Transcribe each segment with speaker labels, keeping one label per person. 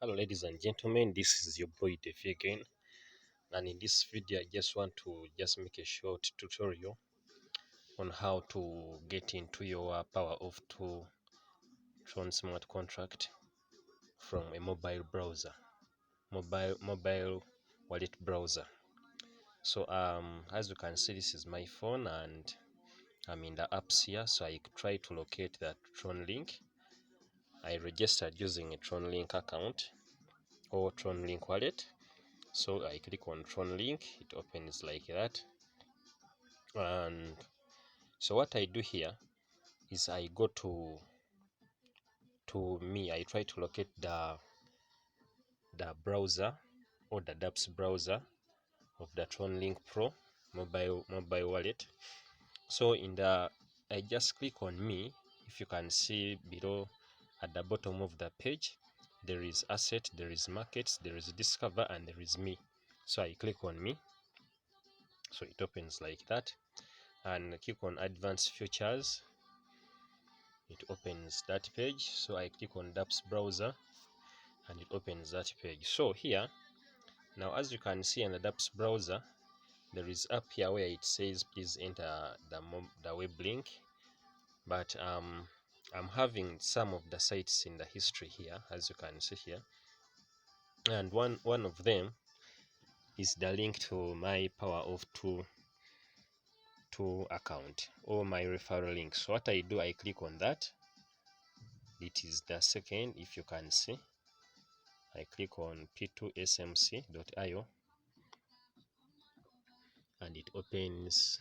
Speaker 1: Hello ladies and gentlemen, this is your boy Devi again, and in this video I just want to make a short tutorial on how to get into your Power of 2 Tron smart contract from a mobile browser, mobile wallet browser. So as you can see, this is my phone and I'm in the apps here. So I try to locate that Tron link. I registered using a Tron link account or Tron link wallet. So I click on Tron link, it opens like that. And so what I do here is I go to I try to locate the browser or the dapps browser of the Tron link Pro mobile wallet. So in the I just click on me. If you can see below at the bottom of the page, there is asset, there is markets, there is discover, and there is me. So I click on me, so it opens like that, and click on advanced features, it opens that page. So I click on dapps browser and it opens that page. So here now, as you can see in the dapps browser, there is up here where it says please enter the web link, but I'm having some of the sites in the history here, as you can see here, and one of them is the link to my Power of 2 account or my referral link. So what I do, I click on that. It is the second, if you can see. I click on p2smc.io and it opens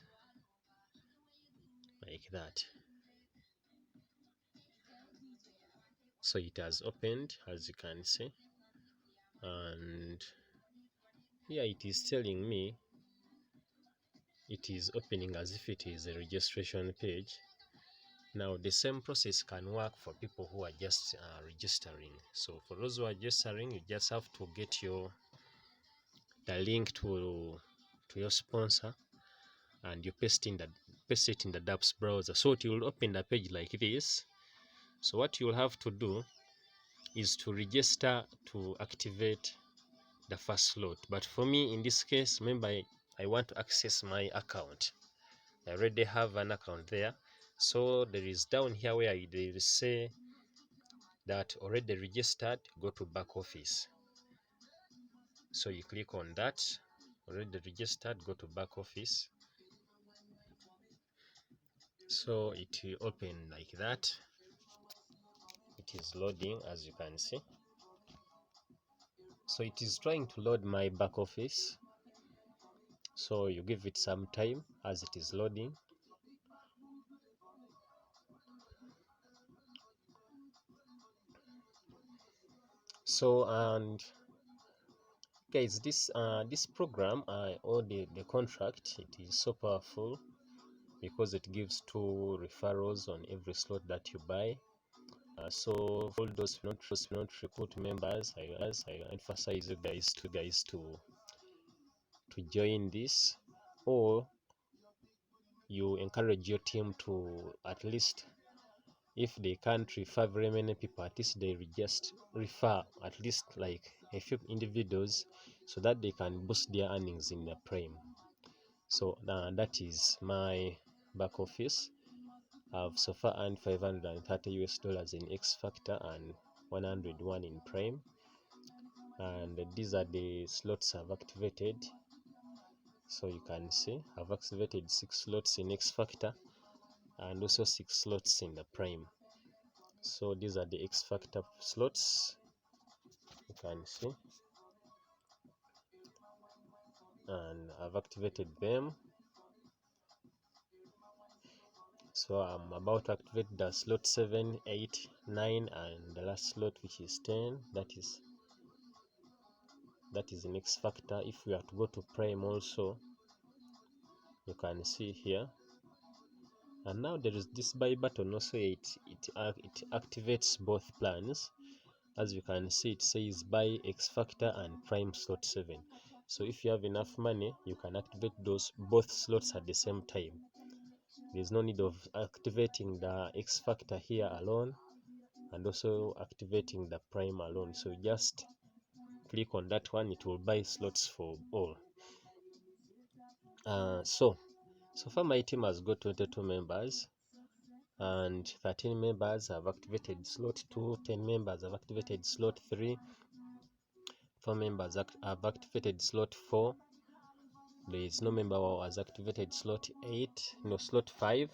Speaker 1: like that. So it has opened, as you can see, and here it is telling me it is opening as if it is a registration page. Now the same process can work for people who are just registering. So for those who are registering, you just have to get the link to your sponsor and you paste it in the dapps browser, so it will open the page like this. So what you'll have to do is to register to activate the first slot. But for me in this case, remember, I want to access my account. I already have an account there. So there is down here where they say that already registered, go to back office. So you click on that, already registered, go to back office. So it will open like that. It is loading, as you can see. So it is trying to load my back office. So you give it some time as it is loading. So, and guys, this program or the contract, it is so powerful because it gives 2 referrals on every slot that you buy. So for those who not recruit members, I emphasize you guys to join this, or you encourage your team to, at least if they can't refer very many people, at least they just refer at least like a few individuals so that they can boost their earnings in the Prime. So that is my back office. I've so far earned $530 in X Factor and 101 in Prime, and these are the slots I've activated. So you can see I've activated 6 slots in X Factor and also 6 slots in the Prime. So these are the X Factor slots, you can see, and I've activated them. So I'm about to activate the slot 7, 8, 9, and the last slot, which is 10. That is in X Factor. If we are to go to Prime also, you can see here. And now there is this buy button also. It activates both plans. As you can see, it says buy X Factor and Prime slot 7. So if you have enough money, you can activate both slots at the same time. There's no need of activating the X Factor here alone and also activating the prime alone. So just click on that one, it will buy slots for all. So far my team has got 22 members, and 13 members have activated slot 2, 10 members have activated slot 3, 4 members have activated slot 4. There is no member who has activated slot 8, no, slot 5,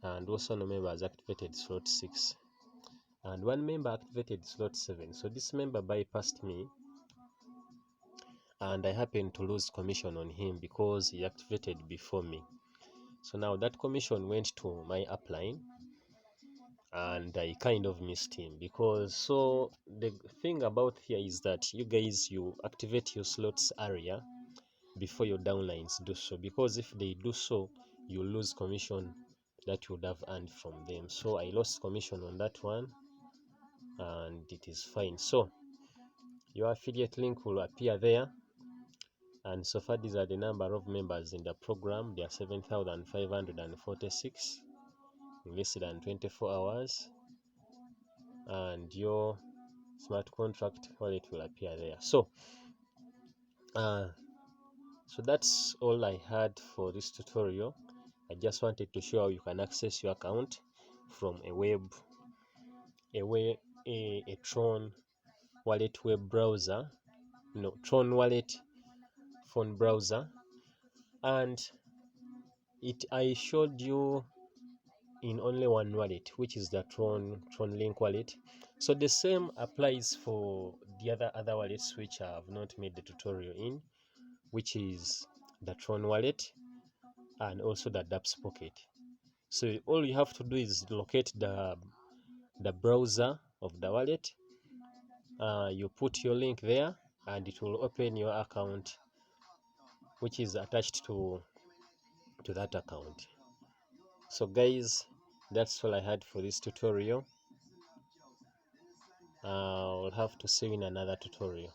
Speaker 1: and also no member has activated slot 6, and 1 member activated slot 7. So this member bypassed me, and I happened to lose commission on him because he activated before me. So now that commission went to my upline, and I kind of missed him because, so the thing about here is that you guys, you activate your slots area before your downlines do so, because if they do so, you lose commission that you would have earned from them. So I lost commission on that one, and it is fine. So your affiliate link will appear there, and so far these are the number of members in the program. There are 7,546 in less than 24 hours, and your smart contract wallet will appear there. So that's all I had for this tutorial. I just wanted to show how you can access your account from a Tron wallet web browser, no, Tron wallet phone browser, and I showed you in only one wallet, which is the Tron Link wallet. So the same applies for the other wallets which I have not made the tutorial in, which is the Tron wallet and also the dapps pocket. So all you have to do is locate the browser of the wallet, you put your link there, and it will open your account which is attached to that account. So guys, that's all I had for this tutorial. I'll have to see you in another tutorial.